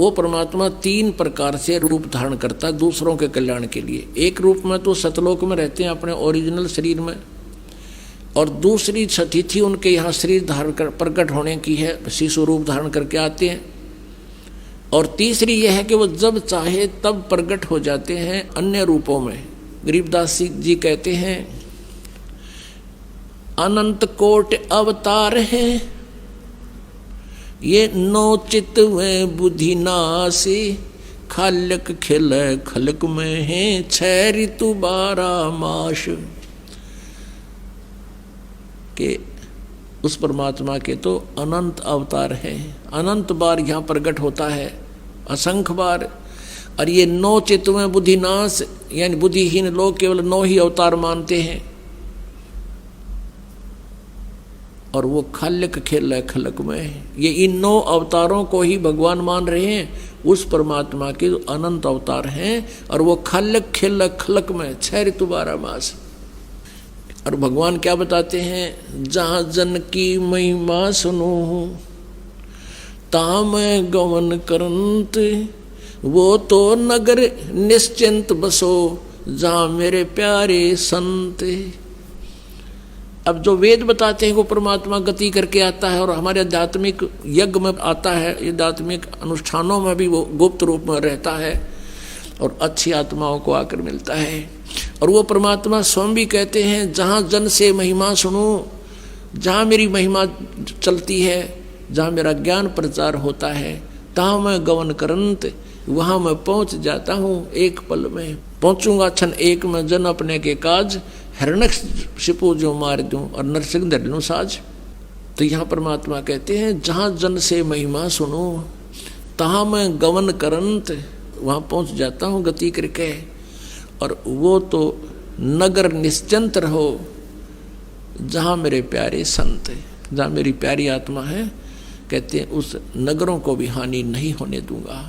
वो परमात्मा तीन प्रकार से रूप धारण करता है दूसरों के कल्याण के लिए। एक रूप में तो सतलोक में रहते हैं अपने ओरिजिनल शरीर में, और दूसरी तिथि उनके यहाँ शरीर धारण कर प्रकट होने की है, शिशु रूप धारण करके आते हैं। और तीसरी यह है कि वो जब चाहे तब प्रकट हो जाते हैं अन्य रूपों में। गरीबदास जी कहते हैं अनंत कोट अवतार है ये नौ चित में बुद्धि नासी, खालक खिल खलक में है 6 ऋतु 12 मास। के उस परमात्मा के तो अनंत अवतार है, अनंत बार यहाँ प्रकट होता है, असंख्य बार। और ये 9 चित्त में बुद्धिनाश, यानी बुद्धिहीन लोग केवल 9 ही अवतार मानते हैं, और वो खालक खेल खलक में, ये इन 9 अवतारों को ही भगवान मान रहे हैं। उस परमात्मा के अनंत अवतार हैं, और वो खालक खेल खलक में 6 ऋतु 12 मास। और भगवान क्या बताते हैं, जहाँ जन की महिमा सुनो ता मैं गवन करंत, वो तो नगर निश्चिंत बसो जहाँ मेरे प्यारे संत। अब जो वेद बताते हैं वो परमात्मा गति करके आता है, और हमारे आध्यात्मिक यज्ञ में आता है, आध्यात्मिक अनुष्ठानों में भी वो गुप्त रूप में रहता है और अच्छी आत्माओं को आकर मिलता है। और वो परमात्मा स्वयं भी कहते हैं जहाँ जन से महिमा सुनो, जहाँ मेरी महिमा चलती है, जहाँ मेरा ज्ञान प्रचार होता है, तहाँ मैं गवन करंत, वहाँ मैं पहुँच जाता हूँ। एक पल में पहुँचूंगा, क्षण एक में जन अपने के काज, हिरण्यकशिपु जो मार दूं और नरसिंह धर लूं साज। तो यहाँ परमात्मा कहते हैं जहाँ जन से महिमा सुनो तहाँ मैं गवन करंत, वहाँ पहुँच जाता हूँ गति करके। और वो तो नगर निश्चिंत रहो जहाँ मेरे प्यारे संत, जहाँ मेरी प्यारी आत्मा है, कहते हैं उस नगरों को भी हानि नहीं होने दूंगा।